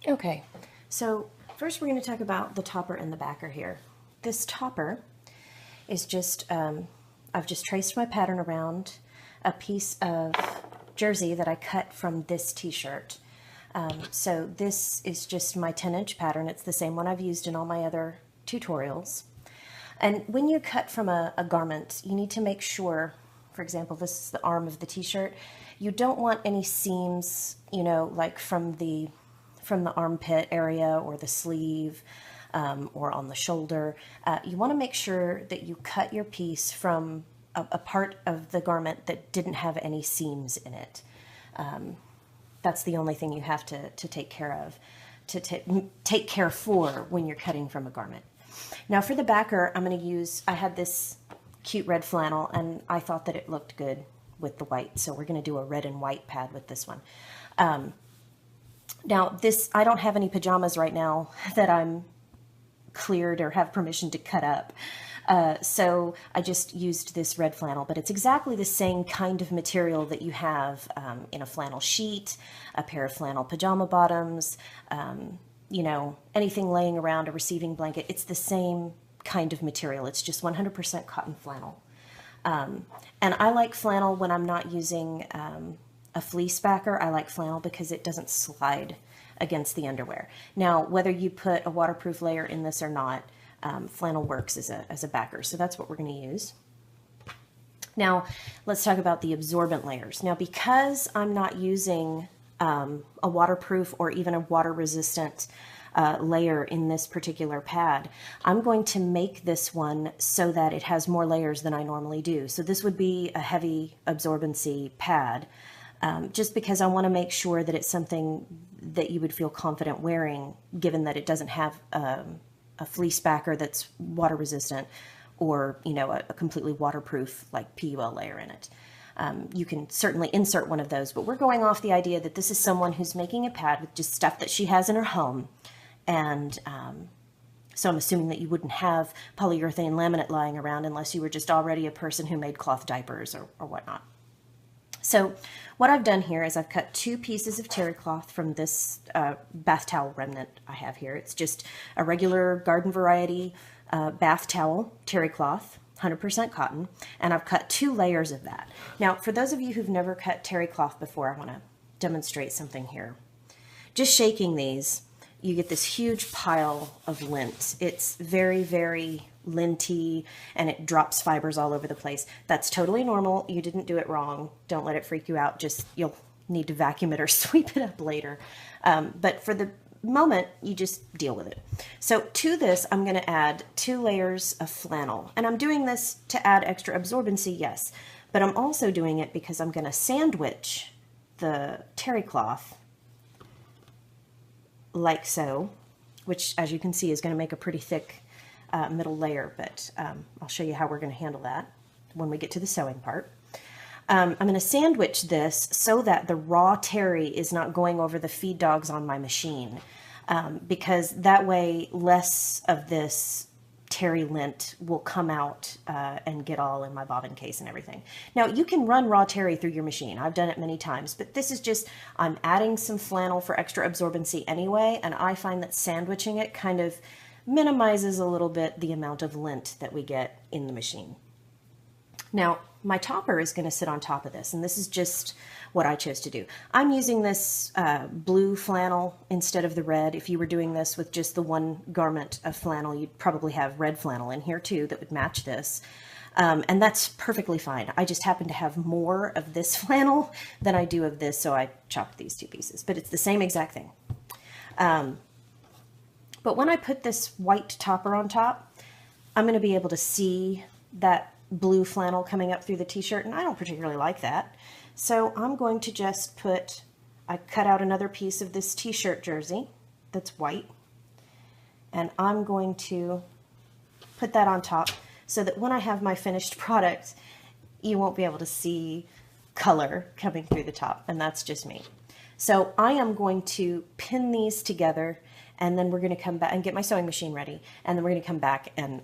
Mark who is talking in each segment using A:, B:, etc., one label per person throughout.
A: Okay, so first we're going to talk about the topper and the backer here. This topper is just, I've just traced my pattern around a piece of jersey that I cut from this t-shirt. So this is just my 10-inch pattern. It's the same one I've used in all my other tutorials. And when you cut from a garment, you need to make sure, for example, this is the arm of the t-shirt, you don't want any seams, you know, like from the armpit area or the sleeve or on the shoulder. You want to make sure that you cut your piece from a part of the garment that didn't have any seams in it. That's the only thing you have to take care of, take care for when you're cutting from a garment. Now for the backer, I'm going to use, I had this cute red flannel and I thought that it looked good with the white, so we're going to do a red and white pad with this one. Now this, I don't have any pajamas right now that I'm cleared or have permission to cut up. So I just used this red flannel, but it's exactly the same kind of material that you have in a flannel sheet, a pair of flannel pajama bottoms, you know, anything laying around, a receiving blanket. It's the same kind of material. It's just 100% cotton flannel. And I like flannel when I'm not using a fleece backer. I like flannel because it doesn't slide against the underwear. Now, whether you put a waterproof layer in this or not, flannel works as a backer. So that's what we're going to use. Now, let's talk about the absorbent layers. Now, because I'm not using a waterproof or even a water-resistant layer in this particular pad, I'm going to make this one so that it has more layers than I normally do. So this would be a heavy absorbency pad, just because I want to make sure that it's something that you would feel confident wearing, given that it doesn't have a fleece backer that's water resistant or, you know, a completely waterproof like PUL layer in it. You can certainly insert one of those, but we're going off the idea that this is someone who's making a pad with just stuff that she has in her home. And so I'm assuming that you wouldn't have polyurethane laminate lying around unless you were just already a person who made cloth diapers or whatnot. So what I've done here is I've cut 2 pieces of terry cloth from this bath towel remnant I have here. It's just a regular garden variety bath towel, terry cloth, 100% cotton, and I've cut 2 layers of that. Now, for those of you who've never cut terry cloth before, I want to demonstrate something here. Just shaking these, you get this huge pile of lint. It's very, very linty and it drops fibers all over the place. That's totally normal. You didn't do it wrong. Don't let it freak you out. Just, you'll need to vacuum it or sweep it up later. But for the moment, you just deal with it. So to this, I'm going to add 2 layers of flannel. And I'm doing this to add extra absorbency, yes. But I'm also doing it because I'm going to sandwich the terry cloth like so, which as you can see is going to make a pretty thick middle layer, but I'll show you how we're going to handle that when we get to the sewing part. I'm going to sandwich this so that the raw terry is not going over the feed dogs on my machine, because that way less of this terry lint will come out and get all in my bobbin case and everything. Now you can run raw terry through your machine. I've done it many times, but this is just, I'm adding some flannel for extra absorbency anyway, and I find that sandwiching it kind of minimizes a little bit the amount of lint that we get in the machine. Now, my topper is going to sit on top of this, and this is just what I chose to do. I'm using this blue flannel instead of the red. If you were doing this with just the one garment of flannel, you'd probably have red flannel in here too that would match this. And that's perfectly fine. I just happen to have more of this flannel than I do of this, so I chopped these 2 pieces. But it's the same exact thing. But when I put this white topper on top, I'm going to be able to see that blue flannel coming up through the t-shirt, and I don't particularly like that. So I'm going to just I cut out another piece of this t-shirt jersey that's white, and I'm going to put that on top so that when I have my finished product, you won't be able to see color coming through the top, and that's just me. So I am going to pin these together, and then we're going to come back and get my sewing machine ready, and then we're going to come back and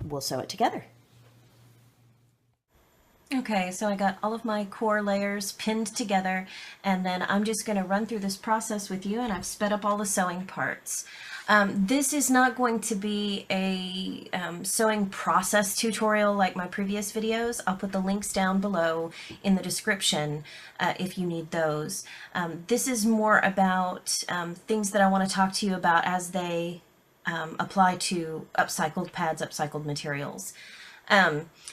A: we'll sew it together. Okay, so I got all of my core layers pinned together, and then I'm just going to run through this process with you, and I've sped up all the sewing parts. This is not going to be a sewing process tutorial like my previous videos. I'll put the links down below in the description if you need those. This is more about things that I want to talk to you about as they apply to upcycled pads, upcycled materials.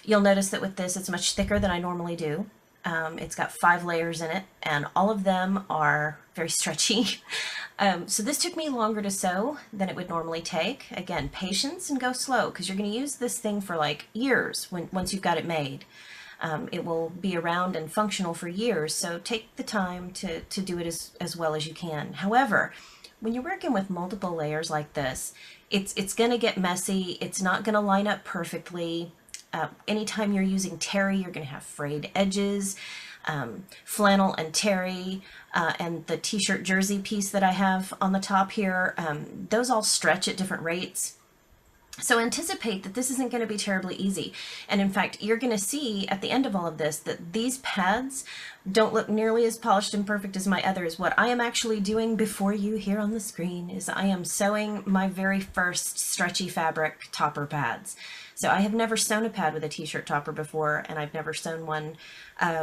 A: You'll notice that with this, it's much thicker than I normally do. It's got 5 layers in it, and all of them are very stretchy. So this took me longer to sew than it would normally take. Again, patience and go slow, because you're going to use this thing for like years once you've got it made. It will be around and functional for years, so take the time to do it as well as you can. However, when you're working with multiple layers like this, it's going to get messy. It's not going to line up perfectly. Anytime you're using terry, you're going to have frayed edges. Flannel and terry and the t-shirt jersey piece that I have on the top here, those all stretch at different rates. So anticipate that this isn't going to be terribly easy. And in fact, you're going to see at the end of all of this that these pads don't look nearly as polished and perfect as my others. What I am actually doing before you here on the screen is I am sewing my very first stretchy fabric topper pads. So I have never sewn a pad with a t-shirt topper before, and I've never sewn one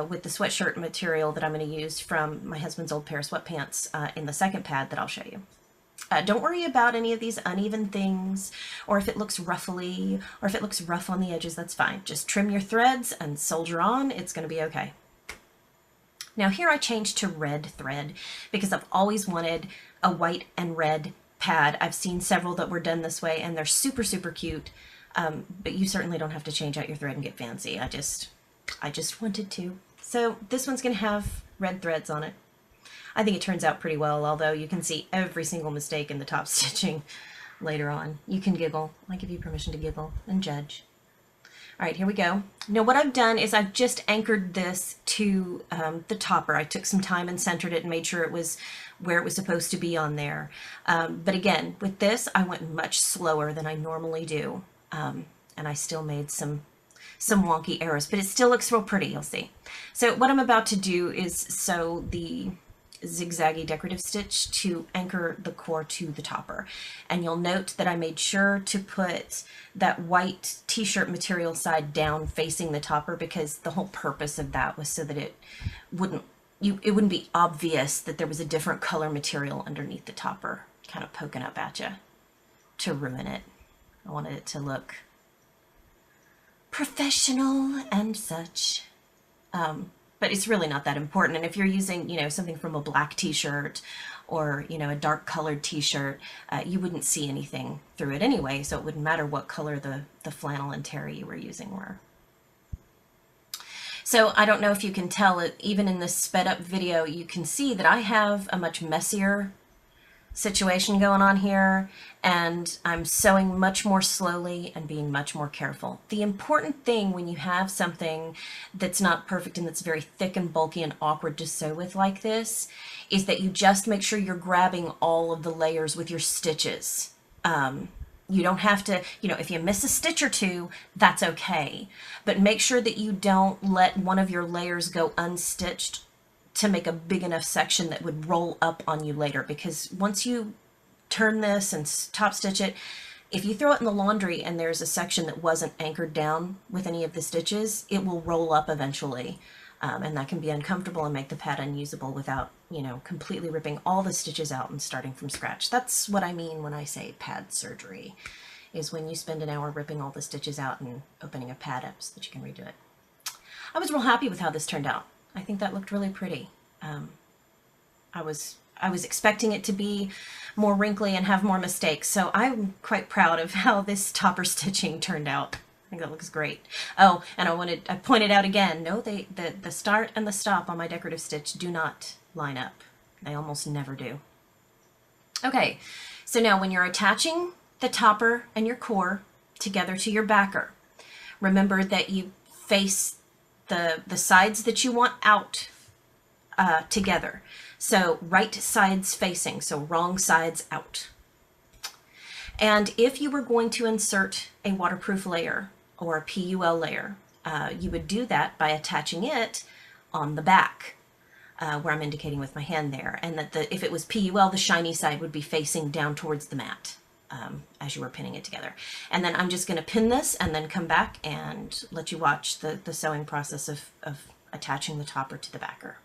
A: with the sweatshirt material that I'm going to use from my husband's old pair of sweatpants in the second pad that I'll show you. Don't worry about any of these uneven things, or if it looks ruffly, or if it looks rough on the edges, that's fine. Just trim your threads and soldier on. It's going to be okay. Now here I changed to red thread because I've always wanted a white and red pad. I've seen several that were done this way, and they're super, super cute. But you certainly don't have to change out your thread and get fancy. I just wanted to. So this one's going to have red threads on it. I think it turns out pretty well, although you can see every single mistake in the top stitching later on. You can giggle. I give you permission to giggle and judge. All right, here we go. Now what I've done is I've just anchored this to the topper. I took some time and centered it and made sure it was where it was supposed to be on there. But again, with this, I went much slower than I normally do. And I still made some wonky errors, but it still looks real pretty, you'll see. So what I'm about to do is sew the zigzaggy decorative stitch to anchor the core to the topper. And you'll note that I made sure to put that white t-shirt material side down facing the topper, because the whole purpose of that was so that it wouldn't be obvious that there was a different color material underneath the topper kind of poking up at you to ruin it. I wanted it to look professional and such. But it's really not that important. And if you're using, something from a black t-shirt or, a dark colored t-shirt, you wouldn't see anything through it anyway, so it wouldn't matter what color the flannel and terry you were using were. So I don't know if you can tell, even in this sped up video, you can see that I have a much messier situation going on here, and I'm sewing much more slowly and being much more careful. The important thing when you have something that's not perfect and that's very thick and bulky and awkward to sew with like this is that you just make sure you're grabbing all of the layers with your stitches. You don't have to, if you miss a stitch or two, that's okay. But make sure that you don't let one of your layers go unstitched to make a big enough section that would roll up on you later, because once you turn this and top stitch it, if you throw it in the laundry and there's a section that wasn't anchored down with any of the stitches, it will roll up eventually, and that can be uncomfortable and make the pad unusable without, completely ripping all the stitches out and starting from scratch. That's what I mean when I say pad surgery, is when you spend an hour ripping all the stitches out and opening a pad up so that you can redo it. I was real happy with how this turned out. I think that looked really pretty. I was expecting it to be more wrinkly and have more mistakes, so I'm quite proud of how this topper stitching turned out. I think that looks great. Oh, and I pointed out again, no, the start and the stop on my decorative stitch do not line up. They almost never do. Okay, so now when you're attaching the topper and your core together to your backer, remember that you face the sides that you want out together. So right sides facing, so wrong sides out. And if you were going to insert a waterproof layer or a PUL layer, you would do that by attaching it on the back, where I'm indicating with my hand there, and that if it was PUL, the shiny side would be facing down towards the mat as you were pinning it together. And then I'm just going to pin this and then come back and let you watch the sewing process of attaching the topper to the backer.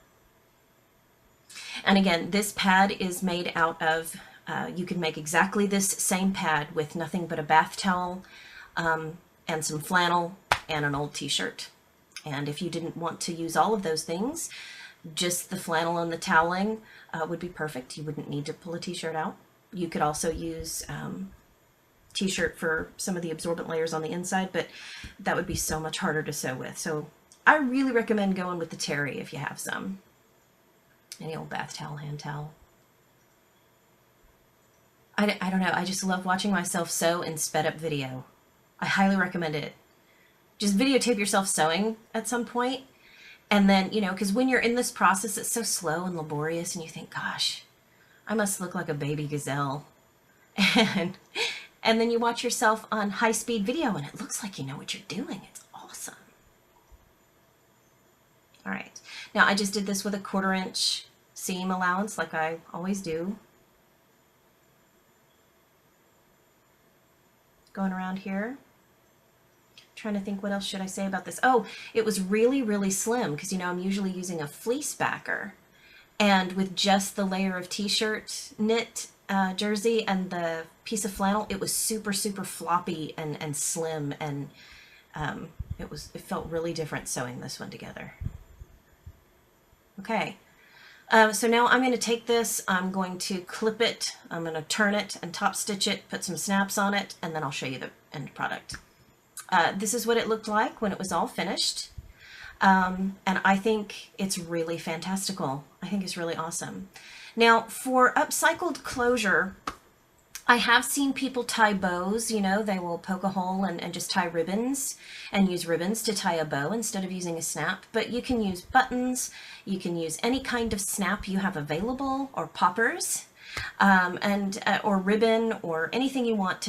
A: And again, this pad is made out of, you can make exactly this same pad with nothing but a bath towel and some flannel and an old t-shirt. And if you didn't want to use all of those things, just the flannel and the toweling would be perfect. You wouldn't need to pull a t-shirt out. You could also use t-shirt for some of the absorbent layers on the inside, but that would be so much harder to sew with. So I really recommend going with the terry if you have some. Any old bath towel, hand towel. I don't know, I just love watching myself sew in sped up video. I highly recommend it. Just videotape yourself sewing at some point, and then, you know, because when you're in this process, it's so slow and laborious, and you think, gosh, I must look like a baby gazelle. And then you watch yourself on high-speed video, and it looks like you know what you're doing. It's awesome. All right, now I just did this with a 1/4 inch seam allowance like I always do. Going around here. Trying to think what else should I say about this. Oh, it was really, really slim because, you know, I'm usually using a fleece backer. And with just the layer of t-shirt knit jersey and the piece of flannel, it was super, super floppy and slim, and it felt really different sewing this one together. Okay, so now I'm going to take this, I'm going to clip it, I'm going to turn it and top stitch it, put some snaps on it, and then I'll show you the end product. This is what it looked like when it was all finished. And I think it's really fantastical. I think it's really awesome. Now, for upcycled closure, I have seen people tie bows. You know, they will poke a hole and just tie ribbons and use ribbons to tie a bow instead of using a snap. But you can use buttons, you can use any kind of snap you have available, or poppers, or ribbon, or anything you want to